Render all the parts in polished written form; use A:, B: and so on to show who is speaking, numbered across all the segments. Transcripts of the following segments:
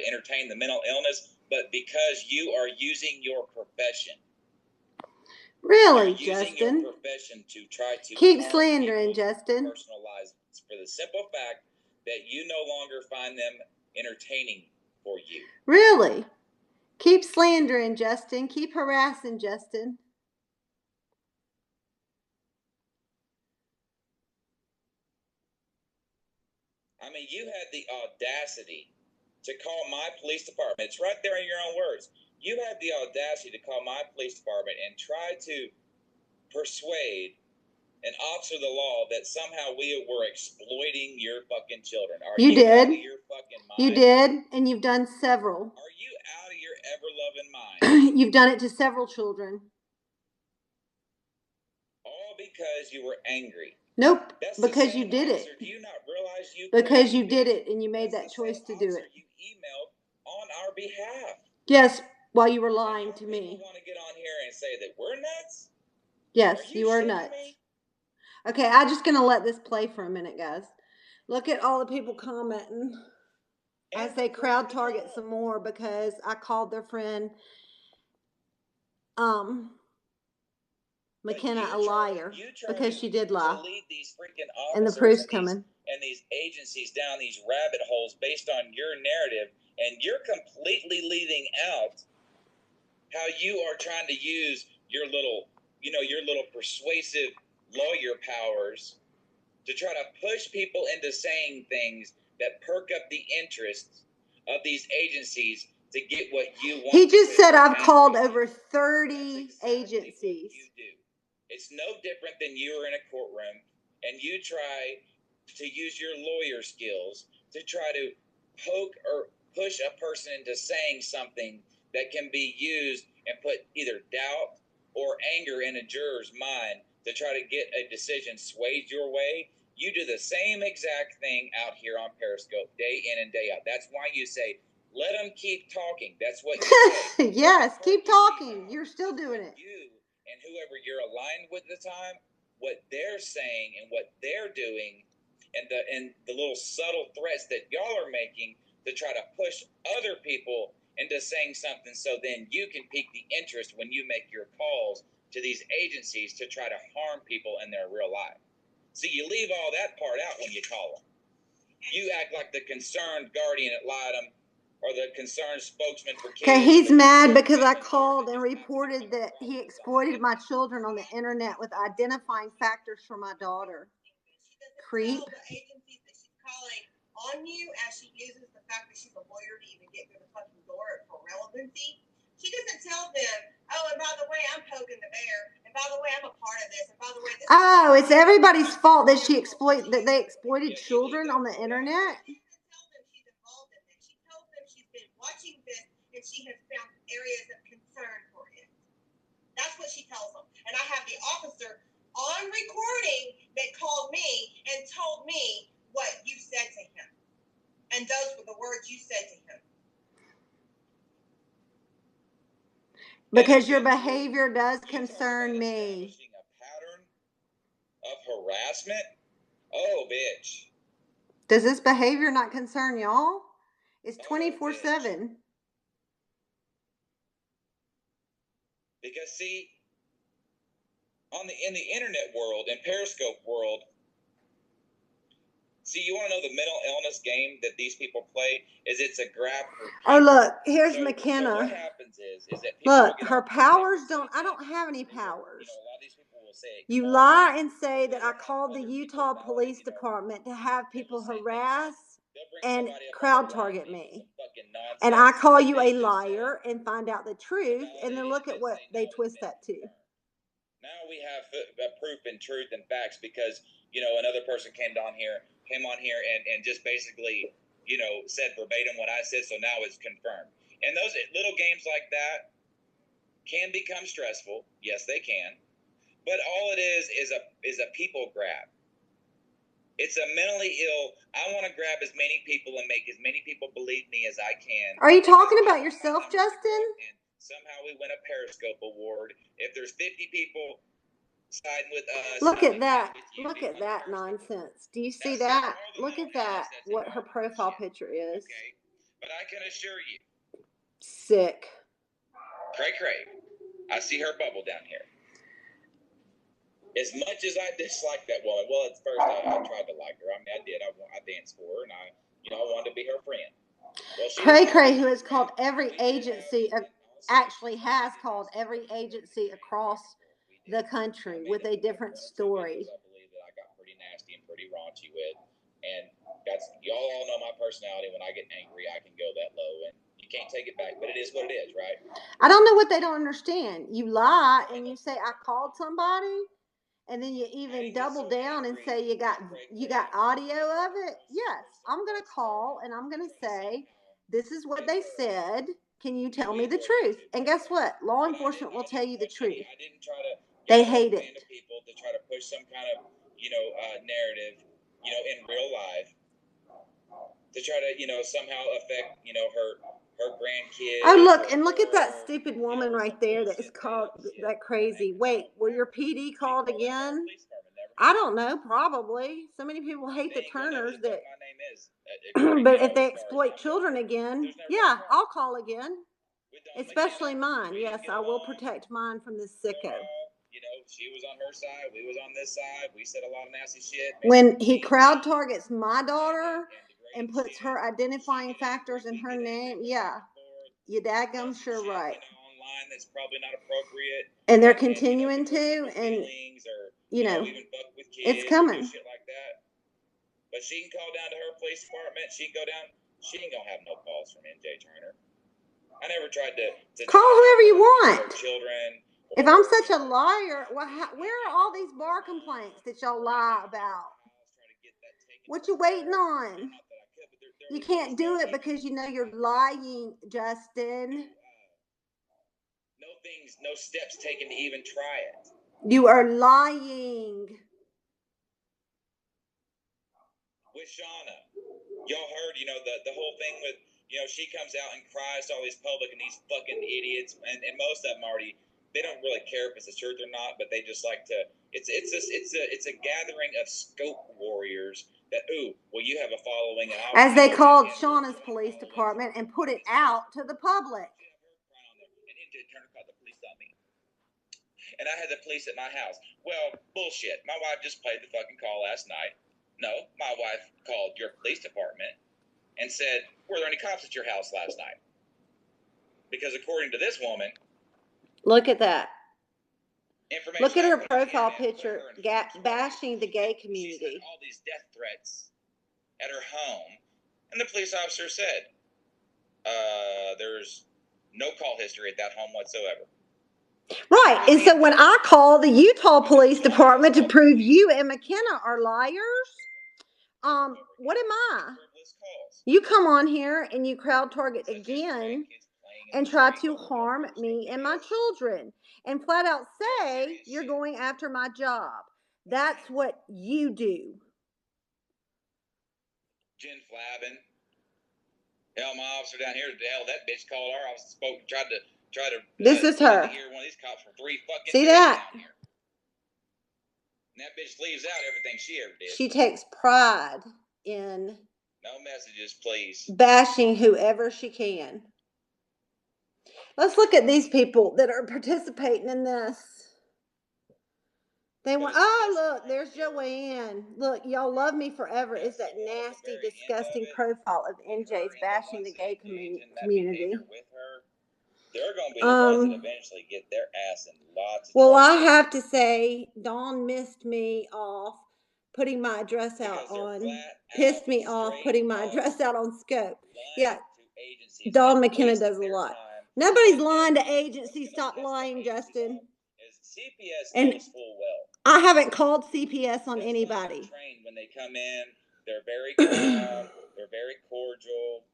A: entertain the mental illness, but because you are using your profession.
B: Really,
A: You're using
B: Justin?
A: your profession to try to
B: keep slandering, Justin.
A: Personal lives for the simple fact that you no longer find them entertaining for you.
B: Really? Keep slandering, Justin. Keep harassing, Justin.
A: I mean, you had the audacity to call my police department. It's right there in your own words. You had the audacity to call my police department and try to persuade an officer of the law that somehow we were exploiting your fucking children. Are you
B: did.
A: Out of your fucking mind?
B: You did, and you've done several.
A: Are you out of your ever-loving mind?
B: You've done it to several children.
A: All because you were angry.
B: Nope, because you did it.
A: Do you not realize you
B: because you did it and you made that choice to do it.
A: You emailed on our behalf.
B: Yes, while you were lying to me.
A: People want to get on here and say that we're nuts?
B: Yes, you are nuts. Okay, I'm just going to let this play for a minute, guys. Look at all the people commenting as they crowd target some more because I called their friend McKenna a liar because she did lie. And the proof's coming.
A: And these agencies down these rabbit holes based on your narrative, and you're completely leaving out how you are trying to use your little persuasive lawyer powers to try to push people into saying things that perk up the interests of these agencies to get what you want.
B: He just said I've called over 30 agencies.
A: You do. It's no different than you are in a courtroom and you try to use your lawyer skills to try to poke or push a person into saying something that can be used and put either doubt or anger in a juror's mind to try to get a decision swayed your way. You do the same exact thing out here on Periscope day in and day out. That's why you say, let them keep talking. That's what you say.
B: Yes, keep talking. You're still doing it.
A: You and whoever you're aligned with at the time, what they're saying and what they're doing, and the little subtle threats that y'all are making to try to push other people into saying something so then you can pique the interest when you make your calls to these agencies to try to harm people in their real life. See, you leave all that part out when you call them. You act like the concerned guardian at Lytton or the concerned spokesman for kids.
B: Okay, he's mad because I called and reported that he exploited my children on the internet with identifying factors for my daughter. Creep.
C: The agencies that she's calling on you as she uses the fact that she's a lawyer to even get through the fucking door for relevancy. She doesn't tell them, oh, and by the way, I'm poking the bear, and by the way, I'm a part of this, and by the way, this
B: it's everybody's fault that they exploited children on the internet.
C: She doesn't tell them she's involved in this. She tells them she's been watching this and she has found areas of concern for it. That's what she tells them. And I have the officer on recording that called me and told me what you said to him. And those were the words you said to him.
B: Because your behavior does concern me.
A: A pattern of harassment? Oh, bitch.
B: Does this behavior not concern y'all? It's 24/7.
A: Because see, in the internet world, in Periscope world, see, you want to know the mental illness game that these people play? It's a grab for.
B: Oh, look, here's McKenna.
A: So what happens is that
B: look, her powers I don't have any powers.
A: A lot of these people will say,
B: you lie and say that I called the Utah Police Department to have people harass and crowd target me. And I call you a liar and find out the truth, and then look at what they twist that to.
A: Now we have proof and truth and facts because, another person came on here and just basically, said verbatim what I said, so now it's confirmed. And those little games like that can become stressful. Yes, they can. But all it is a people grab. It's a mentally ill, I want to grab as many people and make as many people believe me as I can.
B: Are you talking about yourself, Justin?
A: And somehow we win a Periscope award. If there's 50 people siding with us.
B: Look at that. Look at that nonsense. Do you see that? Look at that, what her profile picture is.
A: Okay. But I can assure you,
B: sick.
A: Cray Cray, I see her bubble down here. As much as I dislike that woman, well, at first I tried to like her. I mean, I did. I danced for her, and I wanted to be her friend. Well,
B: Cray Cray, who has called every agency, actually has called every agency across the country with a different story.
A: I believe that I got pretty nasty and pretty raunchy with, and y'all all know my personality. When I get angry, I can go that low, and you can't take it back. But it is what it is, right?
B: I don't know what they don't understand. You lie and you say I called somebody, and then you even double down and say you got audio of it. Yes, I'm gonna call and I'm gonna say this is what they said. Can you tell me the truth? And guess what? Law enforcement will tell you the truth. They hate it.
A: People to try to push some kind of narrative, in real life, to try to somehow affect her grandkids.
B: Oh, look at that stupid woman right there that is called that crazy. Wait, were your PD called again? I don't know, probably. So many people hate the Turners that. But if they exploit children again, yeah, I'll call again. Especially mine. Yes, I will protect mine from this sicko.
A: She was on her side, we was on this side. We said a lot of nasty shit.
B: When he crowd targets my daughter and puts her identifying factors in her name, yeah, you dadgum sure right.
A: Online that's probably not appropriate.
B: And they're continuing to, and it's coming.
A: Shit like that. But she can call down to her police department. She can go down. She ain't gonna have no calls from NJ Turner. I never tried to
B: call whoever you want.
A: Children.
B: If I'm such a liar, where are all these bar complaints that y'all lie about? What you waiting on? You can't do it because you're lying, Justin.
A: No steps taken to even try it.
B: You are lying.
A: With Shauna, y'all heard, the whole thing with, she comes out and cries to all these public and these fucking idiots, and most of them already, they don't really care if it's the truth or not, but they just like to. It's a gathering of scope warriors that you have a following.
B: As they called Shauna's police department and put it out to the public.
A: And NJ Turner called the police on me, and I had the police at my house. Well, bullshit. My wife just played the fucking call last night. No, my wife called your police department and said, "Were there any cops at your house last night?" Because according to this woman.
B: Look at that. Look at her profile picture, bashing the gay community.
A: She all these death threats at her home, and the police officer said, "There's no call history at that home whatsoever."
B: Right, and so when I call the Utah Police Department to prove you and McKenna are liars, what am I? You come on here and you crowd target again and try to harm me and my children and flat out say you're going after my job. That's what you do.
A: Jen Flavin. Hell, my officer down here, that bitch called our office, tried to.
B: This is her.
A: Hear one of these cops for 3 fucking
B: See
A: days
B: that?
A: down here. And that bitch leaves out everything she ever did.
B: She takes pride in.
A: No messages, please.
B: Bashing whoever she can. Let's look at these people that are participating in this. They want. Oh, look, there's Joanne. Look, y'all love me forever. Is that nasty, disgusting profile of NJ's bashing the gay community?
A: They're going to be the ones that eventually get their ass in lots of
B: trouble.
A: Well,
B: I have to say, Dawn missed me off putting my address out on. Pissed me off putting my address out on Scope. Yeah, Dawn McKenna does a lot. Nobody's lying to agencies. Stop lying, Justin.
A: CPS knows full well.
B: I haven't called CPS on anybody.
A: Trained when they come in, they're very calm, they're very cordial.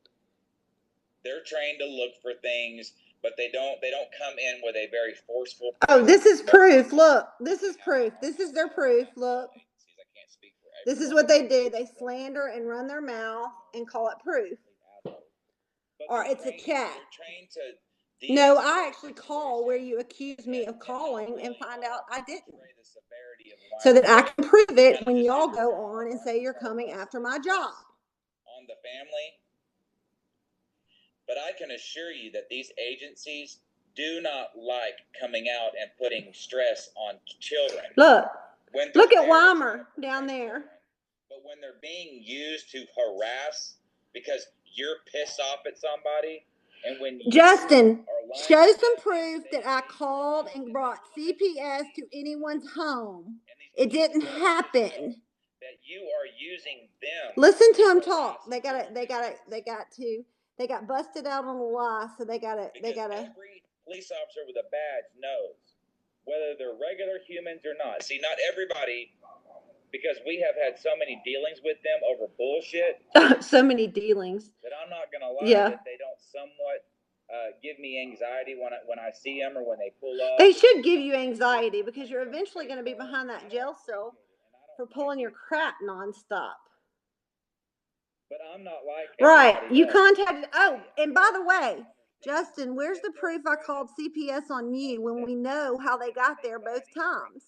A: They're trained to look for things, but they don't come in with a very forceful.
B: Oh, this is proof. Look, this is proof. This is their proof. Look. This is what they do. They slander and run their mouth and call it proof. Or it's a chat. No, I actually call where you accuse me of calling and find out I didn't. So that I can prove it when y'all go on and say you're coming after my job.
A: On the family, But I can assure you that these agencies do not like coming out and putting stress on children.
B: Look at Weimer down there.
A: But when they're being used to harass because you're pissed off at somebody, and when
B: Justin, show some proof that I called and brought CPS to anyone's home. It didn't happen.
A: That you are using them.
B: Listen to them talk. They got busted out on a lie, so they got to.
A: Every police officer with a badge knows whether they're regular humans or not. See, not everybody, because we have had so many dealings with them over bullshit.
B: So many dealings.
A: That I'm not gonna lie, that they don't somewhat give me anxiety when I see them or when they pull up.
B: They should give you anxiety because you're eventually going to be behind that jail cell for pulling your crap nonstop.
A: But I'm not like
B: right. You contacted. Oh, and by the way, Justin, where's the proof I called CPS on you when we know how they got there both times?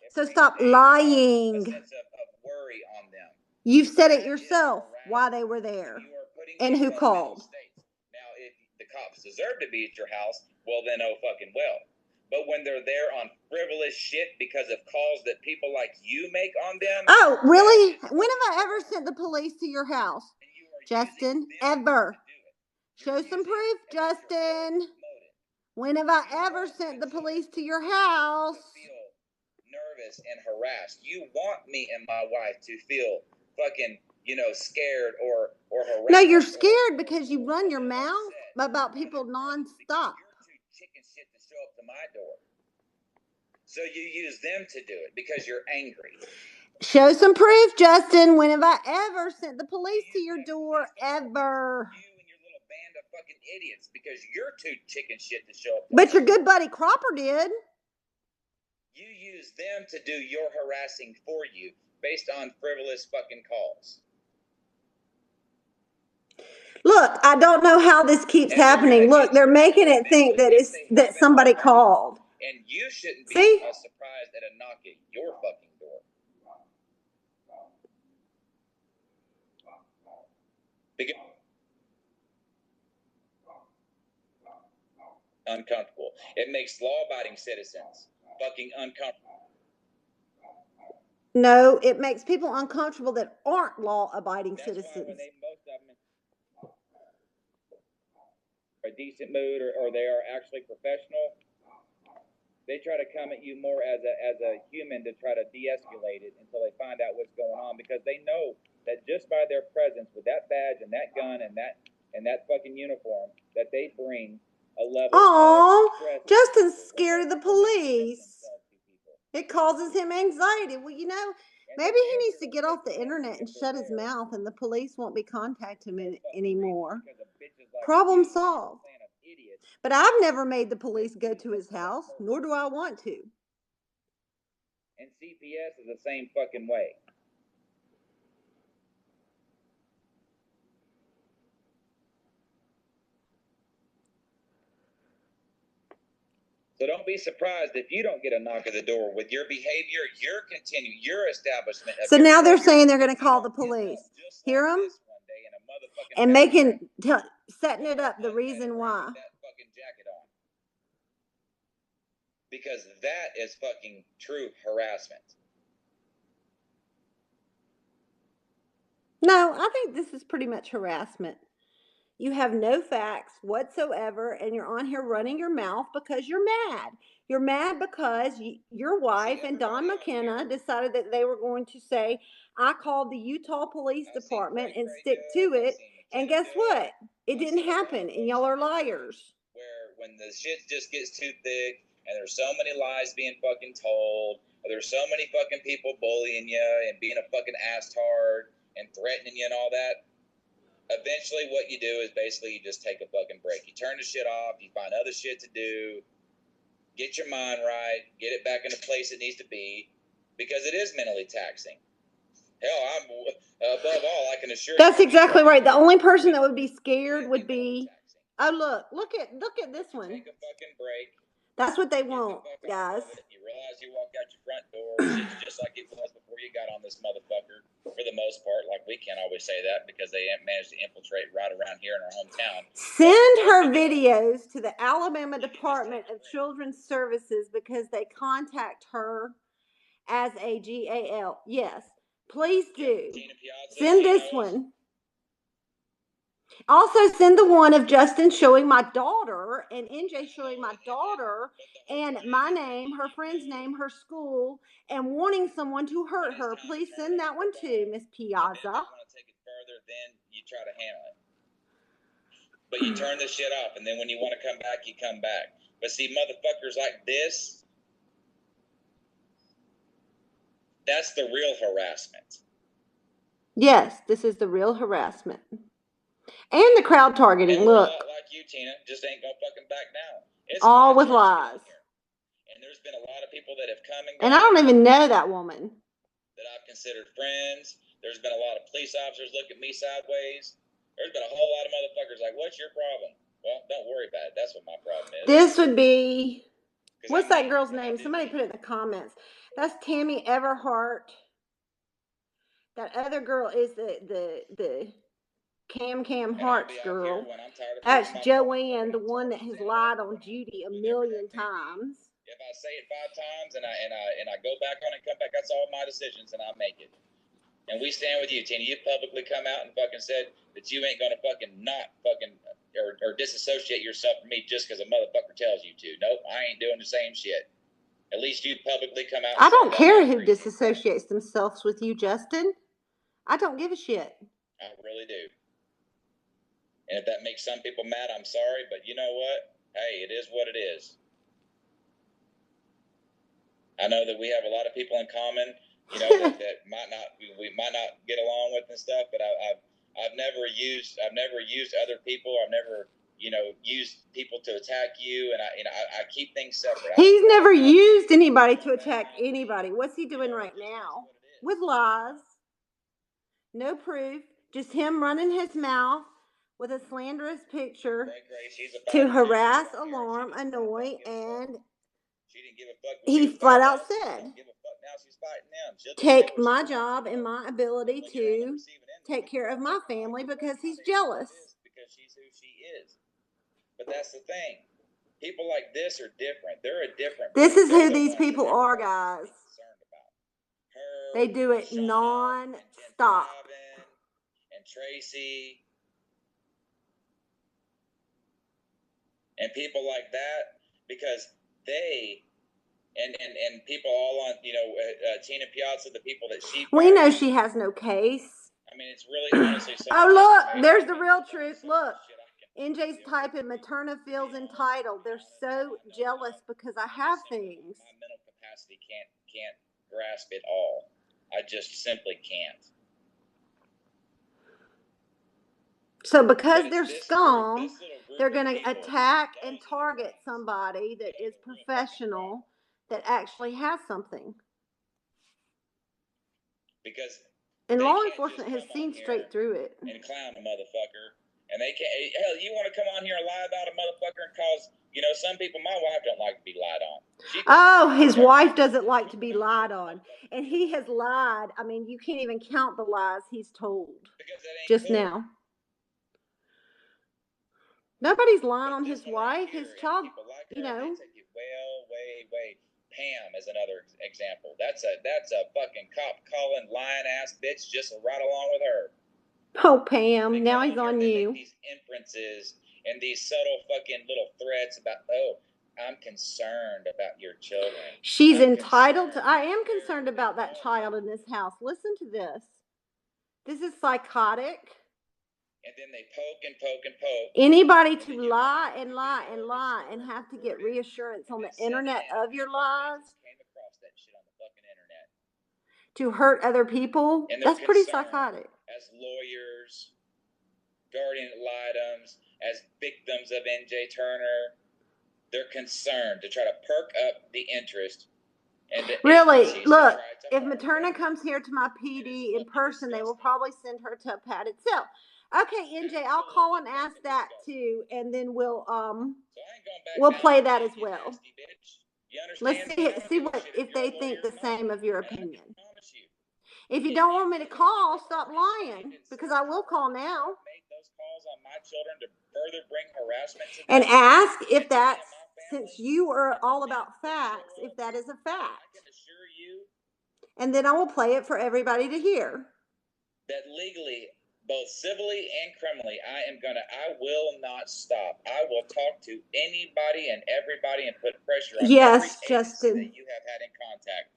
B: So stop lying.
A: A sense of worry on them.
B: You've said it yourself why they were there and who called.
A: Now, if the cops deserve to be at your house, well then oh fucking well. But when they're there on frivolous shit because of calls that people like you make on them.
B: Oh, really? When have I ever sent the police to your house? Justin, ever. Show some proof, Justin. When have I ever sent the police to your house?
A: Feel nervous and harassed. You want me and my wife to feel fucking, scared or harassed.
B: No, you're scared because you run your mouth about people nonstop.
A: You're too chicken shit to show up to my door. So you use them to do it because you're angry.
B: Show some proof, Justin. When have I ever sent the police to your door? Ever.
A: You and your little band of fucking idiots because you're too chicken shit to show up.
B: But your good buddy Cropper did.
A: You use them to do your harassing for you based on frivolous fucking calls.
B: Look, I don't know how this keeps happening. Look, they're making it think that somebody called.
A: And you shouldn't be surprised at a knock at your fucking door. Because uncomfortable. It makes law-abiding citizens fucking uncomfortable.
B: No, it makes people uncomfortable that aren't law-abiding citizens.
A: When most of them are a decent mood or they are actually professional, they try to come at you more as a human to try to de-escalate it until they find out what's going on, because they know that just by their presence with that badge and that gun and that fucking uniform, that they bring a level of stress.
B: Justin's scared of the police. It causes him anxiety. Well, maybe he needs to get off the internet and shut his mouth, and the police won't be contacting him anymore. Problem solved. But I've never made the police go to his house, nor do I want to.
A: And CPS is the same fucking way. So don't be surprised if you don't get a knock at the door with your behavior, your establishment.
B: So now they're saying they're going to call the police. Hear them? And setting it up the reason why.
A: Because that is fucking true harassment.
B: No, I think this is pretty much harassment. You have no facts whatsoever, and you're on here running your mouth because you're mad. You're mad because your wife and Don McKenna decided that they were going to say, I called the Utah Police Department and stick to it. And guess what? It didn't happen, and y'all are liars.
A: Where when the shit just gets too thick, and there's so many lies being fucking told, or there's so many fucking people bullying you and being a fucking asshole and threatening you and all that, eventually what you do is basically you just take a fucking break. You turn the shit off, you find other shit to do, get your mind right, get it back in the place it needs to be, because it is mentally taxing. Hell, I'm above all, I can assure you.
B: That's exactly right. The only person that would be scared would be, oh, look at this one.
A: Take a fucking break.
B: That's what they want, guys.
A: You realize you walk out your front door, shit's just like it was before you got on this motherfucker, for the most part. Like, we can't always say that because they managed to infiltrate right around here in our hometown.
B: Send her videos to the Alabama Department of Children's Services because they contact her as a GAL. Yes, please do. Send this one. Also, send the one of Justin showing my daughter and NJ showing my daughter and my name, her friend's name, her school, and wanting someone to hurt her. Please send that one too, Miss Piazza.
A: If you want to take it further, then you try to handle it. But you turn this shit off, and then when you want to come back, you come back. But see, motherfuckers like this, that's the real harassment.
B: Yes, this is the real harassment. And the crowd targeting.
A: And
B: look.
A: Like you, Tina, just ain't gonna fucking back down. It's
B: all with lies.
A: And there's been a lot of people that have come and
B: And
A: gone.
B: I don't even know that woman.
A: That I've considered friends. There's been a lot of police officers look at me sideways. There's been a whole lot of motherfuckers like, what's your problem? Well, don't worry about it. That's what my problem is.
B: This would be, what's that girl's name? Somebody put it in the comments. That's Tammy Everhart. That other girl is the Cam Hart's girl. That's Joanne, the one that has lied on Judy a million times.
A: If I say it 5 times and I go back on it and come back, that's all my decisions and I make it. And we stand with you, Tina. You publicly come out and fucking said that you ain't gonna fucking not fucking or disassociate yourself from me just because a motherfucker tells you to. Nope, I ain't doing the same shit. At least you publicly come out.
B: I don't care who disassociates themselves with you, Justin. I don't give a shit.
A: I really do. And if that makes some people mad, I'm sorry, but you know what? Hey, it is what it is. I know that we have a lot of people in common, you know, that we might not get along with and stuff, but I've never used other people. I've never, you know, used people to attack you, and I keep things separate.
B: He's never used anybody to attack anybody. What's he doing right now? With lies. No proof. Just him running his mouth with a slanderous picture to harass, alarm, annoy, and he flat out said, take my job and my ability to take care of my family because he's jealous.
A: Because she's who she is. But that's the thing. People like this are different. They're a different.
B: This is who these people are, guys. They do it non-stop.
A: And Tracy. And people like that, because they, and people all on, you know, Tina Piazza, the people that she.
B: We know she has no case.
A: I mean, it's really honestly.
B: Oh, look, there's the real truth. Look, NJ's typing Materna feels entitled. They're so jealous because I have things.
A: My mental capacity can't grasp it all. I just simply can't.
B: So because they're scum, they're going to attack and target somebody that is professional, that actually has something.
A: Because
B: law enforcement has seen straight through it.
A: And clown a motherfucker. And they can't, hell, you want to come on here and lie about a motherfucker and cause, you know, some people, my wife don't like to be lied on.
B: His wife doesn't like to be lied on. And he has lied. I mean, you can't even count the lies he's told just now. Nobody's lying on his wife, his child, you know.
A: Well, Pam is another example. That's a fucking cop calling lying ass bitch just right along with her.
B: Oh, Pam, now he's on you.
A: These inferences and these subtle fucking little threats about, oh, I'm concerned about your children.
B: She's entitled to. I am concerned about that child in this house. Listen to this. This is psychotic.
A: And then they poke and poke and poke.
B: Anybody to lie and lie and lie and have to get reassurance on the internet of your lies
A: came across that shit on the fucking internet
B: to hurt other people. That's pretty psychotic.
A: As lawyers, guardian ad litems, as victims of NJ Turner, they're concerned to try to perk up the interest. And
B: really, look, if Materna comes here to my PD in person, they will probably send her to a padded cell. Okay, NJ, I'll call and ask that too, and then we'll
A: So I ain't
B: we'll play that as well.
A: Nasty bitch. You
B: Let's
A: understand?
B: see what if they think the same of your opinion. If you don't want me to call, stop lying, because I will call now.
A: Make those calls on my children to further bring harassment to them.
B: And ask if that's, since you are all about facts, if that is a fact.
A: I can assure you
B: And then I will play it for everybody to hear.
A: that legally, both civilly and criminally, I will not stop. I will talk to anybody and everybody and put pressure on every agency
B: Justin,
A: that you have had in contact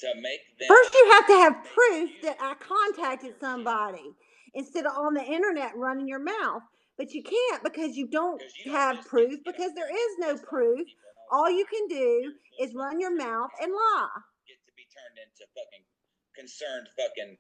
A: to make them.
B: First, you have to have proof that I contacted somebody instead of on the internet running your mouth. But you can't, because you don't have proof, because there is no proof. All you can do is run your mouth and lie.
A: Get to be turned into fucking concerned fucking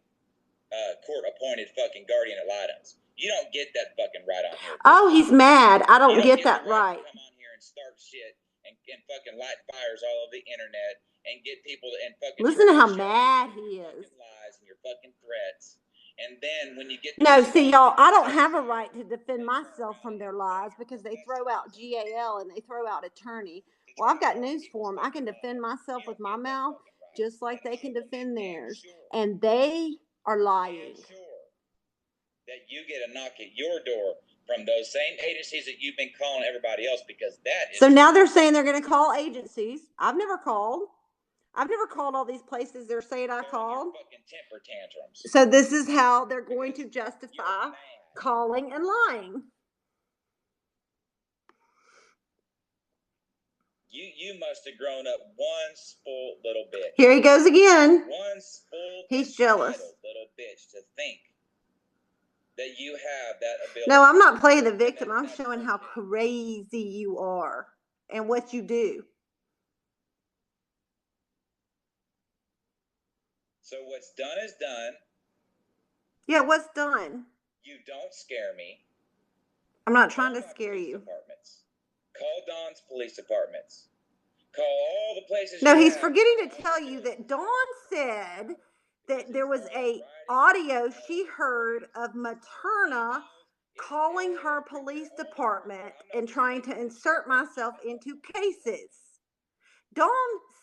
A: court-appointed fucking guardian ad litems. You don't get that fucking right on here.
B: Oh, he's mad. I don't
A: You
B: get that
A: the
B: right.
A: To come on here and start shit and fucking light fires all over the internet and get people and fucking.
B: Listen to how mad he is.
A: Lies and your fucking threats. And then when you get
B: no, see, y'all, I don't have a right to defend myself from their lies, because they throw out GAL and they throw out attorney. Well, I've got news for them. I can defend myself with my mouth just like they can defend theirs. And they are lying.
A: That you get a knock at your door from those same agencies that you've been calling everybody else, because that is.
B: So now they're saying they're going to call agencies. I've never called. I've never called all these places they're saying I called.
A: Fucking temper tantrums.
B: So this is how they're going to justify calling and lying.
A: You must have grown up one spoiled little bitch.
B: Here he goes again.
A: One spoiled.
B: He's jealous.
A: Little bitch to think that you have that ability.
B: No, I'm not playing the victim. I'm showing how crazy you are and what you do.
A: So what's done is done.
B: Yeah, what's done?
A: You don't scare me.
B: I'm not trying to scare you.
A: Call Dawn's police departments. Call all the places.
B: No, he's forgetting to tell you that Dawn said that there was a audio she heard of Materna calling her police department and trying to insert myself into cases. Dawn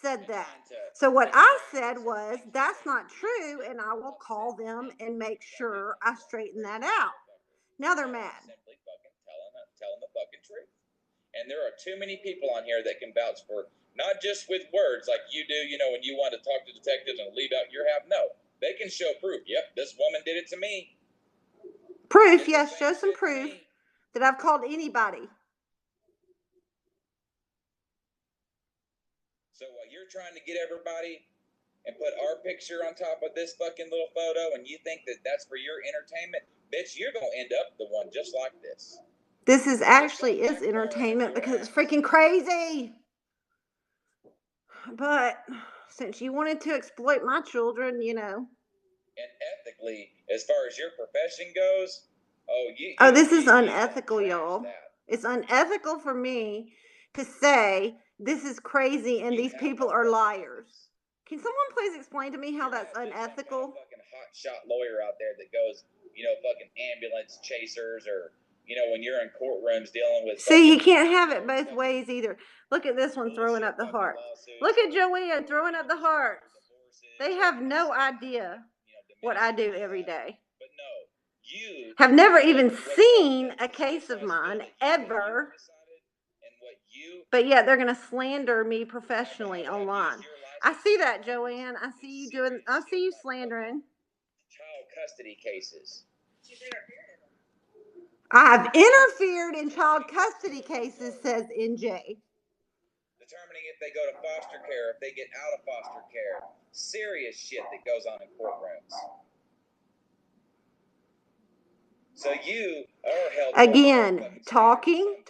B: said that. So what I said was, that's not true, and I will call them and make sure I straighten that out. Now they're mad.
A: Simply fucking telling the fucking truth. And there are too many people on here that can vouch for, not just with words like you do, you know, when you want to talk to detectives and leave out your half. No, they can show proof. Yep, this woman did it to me.
B: Proof, yes, show some proof that I've called anybody.
A: So you're trying to get everybody and put our picture on top of this fucking little photo, and you think that that's for your entertainment? Bitch, you're going to end up the one just like this.
B: This is entertainment because it's freaking crazy. But since you wanted to exploit my children, you know.
A: And ethically, as far as your profession goes,
B: this is unethical, y'all. It's unethical for me to say this is crazy and these people are liars. Can someone please explain to me how that's unethical?
A: Fucking hotshot lawyer out there that goes, you know, fucking ambulance chasers, or you know, when you're in courtrooms dealing with.
B: See, you can't have it both ways either. Look at this one throwing up the heart. Look at Joanne throwing up the hearts. They have no idea what I do every day.
A: But no, you
B: have never even seen a case of mine ever. But yet they're going to slander me professionally online. I see that, Joanne. I see you slandering.
A: Child custody cases.
B: I've interfered in child custody cases, says NJ.
A: Determining if they go to foster care, if they get out of foster care. Serious shit that goes on in courtrooms. So you are held
B: again, talking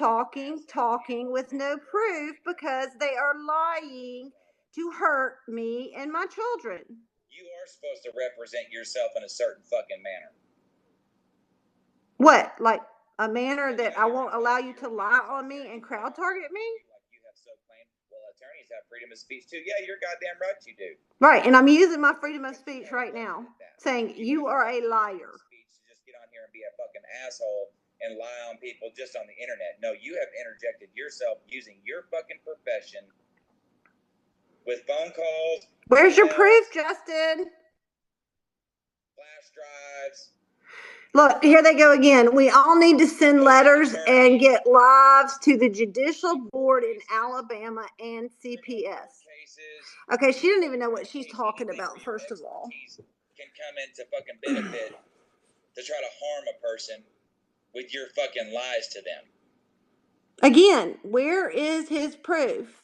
B: with no proof, because they are lying to hurt me and my children.
A: You are supposed to represent yourself in a certain fucking manner.
B: What? Like a manner that I won't allow you to lie on me and crowd target me?
A: Like you have so claimed, well, attorneys have freedom of speech too. Yeah, you're goddamn right you do.
B: Right, and I'm using my freedom of speech right now, saying you are a liar.
A: Just get on here and be a fucking asshole and lie on people just on the internet. No, you have interjected yourself using your fucking profession with phone calls.
B: Where's your proof, Justin?
A: Flash drives.
B: Look, here they go again. We all need to send letters and get lives to the Judicial Board in Alabama and CPS. Okay, she didn't even know what she's talking about, first of all.
A: Can come into fucking benefit to try to harm a person with your fucking lies to them.
B: Again, where is his proof?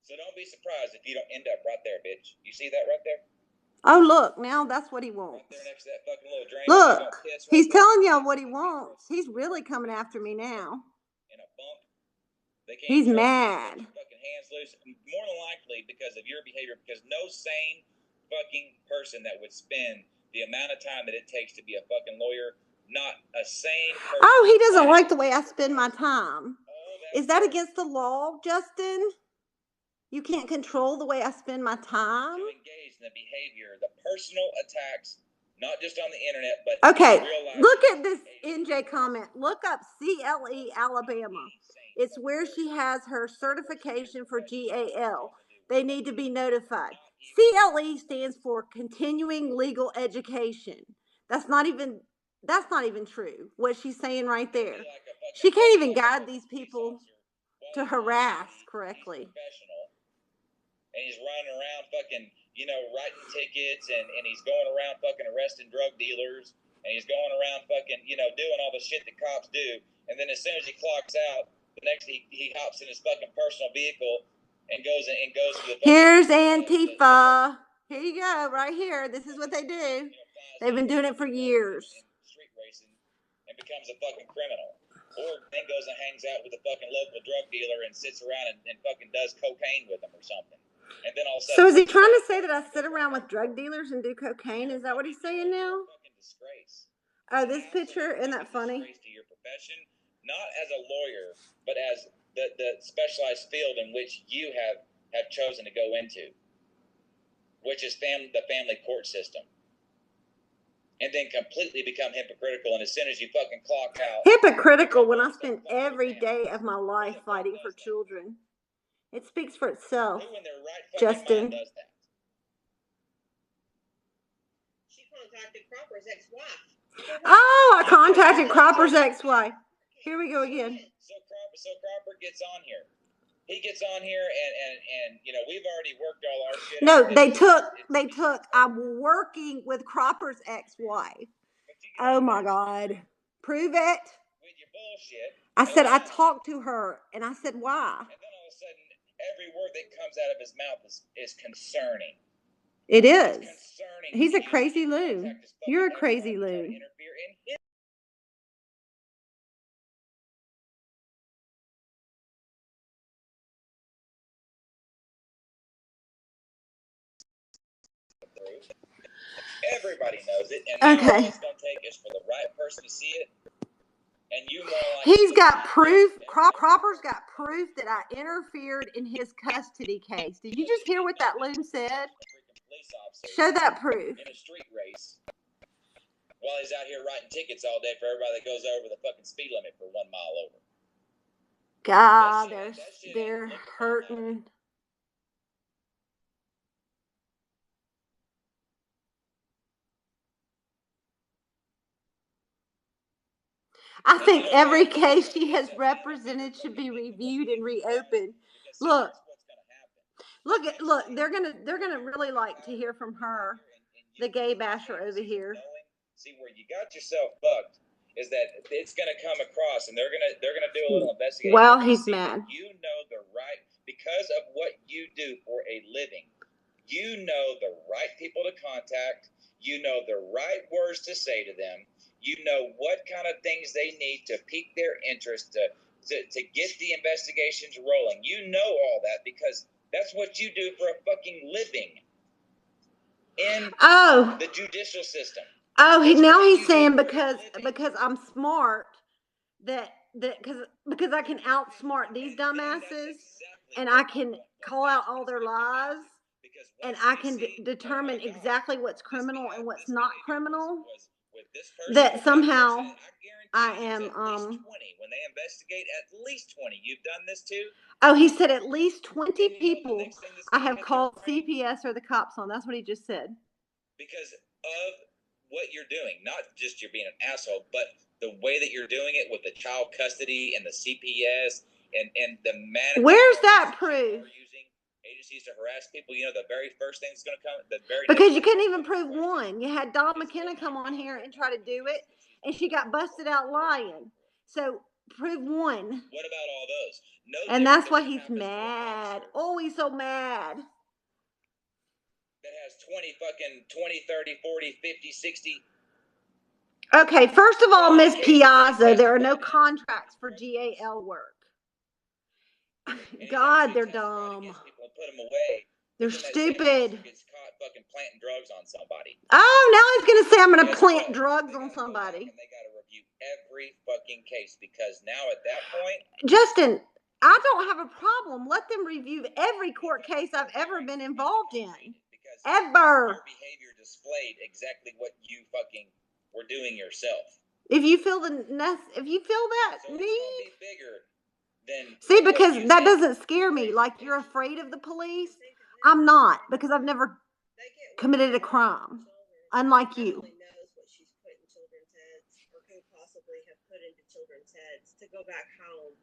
A: So don't be surprised if you don't end up right there, bitch. You see that right there?
B: Oh, look, now that's what he wants.
A: Right there next to that fucking little drain.
B: Look, he's telling y'all what he wants. He's really coming after me now.
A: In a bump.
B: He's mad.
A: Fucking hands loose. More than likely because of your behavior, because no sane fucking person that would spend the amount of time that it takes to be a fucking lawyer, not a sane person.
B: Oh, he doesn't like the way I spend my time. Is that against the law, Justin? You can't control the way I spend my time?
A: You engage in the behavior, the personal attacks, not just on the internet, but
B: okay,
A: in real life.
B: Look at this NJ comment. Look up CLE Alabama. It's where she has her certification for GAL. They need to be notified. CLE stands for Continuing Legal Education. That's not even true, what she's saying right there. She can't even guide these people to harass correctly.
A: And he's running around fucking, writing tickets, and he's going around fucking arresting drug dealers, and he's going around fucking, doing all the shit that cops do. And then as soon as he clocks out, the next he hops in his fucking personal vehicle and goes to the fucking,
B: here's Antifa. Here you go, right here. This is what they do. They've been doing it for years.
A: Street racing and becomes a fucking criminal. Or then goes and hangs out with a fucking local drug dealer and sits around and fucking does cocaine with them or something. And then all of a sudden,
B: so is he trying to say that I sit around with drug dealers and do cocaine? Is that what he's saying now? Oh, this picture, isn't that funny?
A: To your profession, not as a lawyer, but as the specialized field in which you have chosen to go into, which is the family court system. And then completely become hypocritical, and as soon as you fucking clock out...
B: Hypocritical when I spend every day of my life fighting for children. It speaks for itself. Justin.
C: She contacted Cropper's ex-wife.
B: Oh, I contacted Cropper's ex-wife. Here we go again.
A: So Cropper gets on here. He gets on here and we've already worked all our shit.
B: No, they took I'm working with Cropper's ex-wife. Oh my God. Prove it.
A: With your bullshit.
B: I said I talked to her and I said why?
A: And then all of a sudden every word that comes out of his mouth is concerning.
B: It is.
A: It's concerning.
B: He's a crazy loon. You're a crazy loon.
A: Everybody knows it, and
B: okay.
A: All it's going to take is for the right person to see it, and you more like...
B: He's got proof. Cropper's got proof that I interfered in his custody case. Did you just hear what that loon said? Show that proof.
A: In a street race, while he's out here writing tickets all day for everybody that goes over the fucking speed limit for 1 mile over.
B: God, they're hurting. I think every case she has represented should be reviewed and reopened. Look, they're gonna really like to hear from her, the gay basher over here.
A: See where you got yourself bugged is that it's gonna come across, and they're gonna do a little investigation.
B: Well, he's mad.
A: You know the right, because of what you do for a living. You know the right people to contact. You know the right words to say to them. You know what kind of things they need to pique their interest to get the investigations rolling. You know all that because that's what you do for a fucking living in the judicial system.
B: Oh, now he's saying because I'm smart because I can outsmart these dumbasses and I can call out all their lies and I can determine exactly what's criminal and what's not criminal. That somehow I
A: It's
B: am,
A: at least 20. When they investigate, at least 20. You've done this too?
B: Oh, he said at least 20
A: And you know the
B: people
A: next thing that's
B: I
A: gonna
B: have
A: hit their
B: called
A: brain?
B: CPS or the cops on. That's what he just said.
A: Because of what you're doing, not just you're being an asshole, but the way that you're doing it with the child custody and the CPS and the manner.
B: Where's that proof?
A: Using agencies to harass people. You know, the very first thing that's going to come, the very
B: Because
A: next
B: you
A: thing
B: couldn't
A: that's
B: even
A: gonna
B: prove
A: come
B: one. You had Don McKenna come on here and try to do it, and she got busted out lying. So prove one.
A: What about all those? No,
B: And that's why he's
A: happens to an
B: mad.
A: officer
B: Oh, he's so mad.
A: that has 20, 30, 40, 50, 60.
B: Okay, first of all, Miss Piazza, there are no contracts for GAL work. God, they're dumb.
A: People and put them away.
B: They're stupid.
A: Gets caught fucking planting drugs on somebody.
B: Oh, now he's gonna say I'm gonna
A: Guess
B: plant
A: what?
B: drugs
A: They
B: on
A: gotta go back
B: somebody.
A: and they gotta review every fucking case, because now at that point,
B: Justin, I don't have a problem. Let them review every court case I've ever been involved in.
A: because
B: Ever.
A: your behavior displayed exactly what you fucking were doing yourself.
B: If you feel that
A: So
B: need.
A: it's gonna be bigger than
B: See,
A: what
B: because
A: you
B: that
A: said.
B: doesn't scare me. Like you're afraid of the police. I'm not, because I've never committed a crime, unlike you.
C: Knows what she's put in children's heads, or could possibly have put into children's heads, to go back home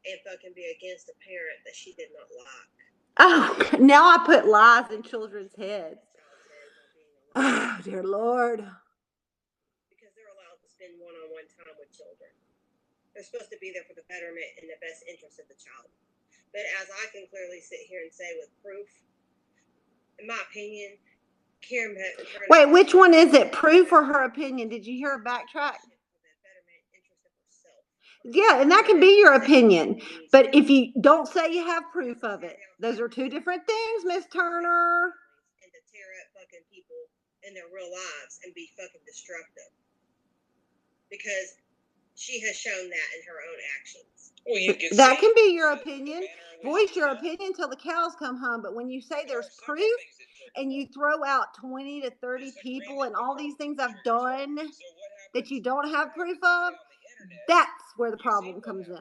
C: and fucking be against a parent that she did not like.
B: Oh, now I put lies in children's heads. Oh, dear Lord.
C: Because they're allowed to spend one-on-one time with children. They're supposed to be there for the betterment and the best interest of the child. But as I can clearly sit here and say with proof, in my opinion, Karen.
B: Wait, which one is it? Proof or her opinion? Did you hear her backtrack? Yeah, and that can be your opinion. But if you don't say you have proof of it, those are two different things, Miss Turner.
C: And to tear up fucking people in their real lives and be fucking destructive. Because she has shown that in her own actions.
A: Well,
B: that can be your opinion. Voice your opinion till the cows come home. But when you say there's proof and you throw out 20 to 30 people and all these things I've done that you don't have proof of, that's where the problem comes in.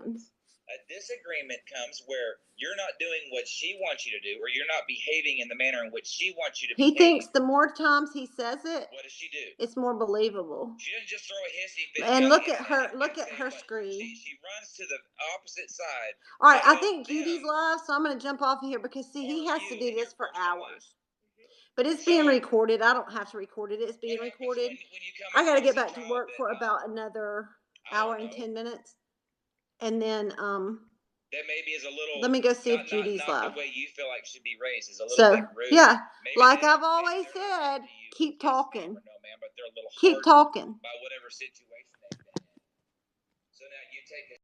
A: A disagreement comes where you're not doing what she wants you to do, or you're not behaving in the manner in which she wants you to behave.
B: He thinks the more times he says it,
A: what does she do?
B: It's more believable.
A: She doesn't just throw a hissy fit.
B: And look at her screen.
A: She runs to the opposite side.
B: All right, I think Judy's live, so I'm going to jump off of here because see, he has to do this for hours. But it's being recorded. I don't have to record it. It's being recorded. I got to get back to work for about another hour and 10 minutes. And then
A: that maybe is a little.
B: Let me go see if Judy's live.
A: The way you feel like should be raised is a little bit rude.
B: Yeah, maybe like I've always said, keep talking. Keep talking.
A: By whatever situation they've been in. So now you take it.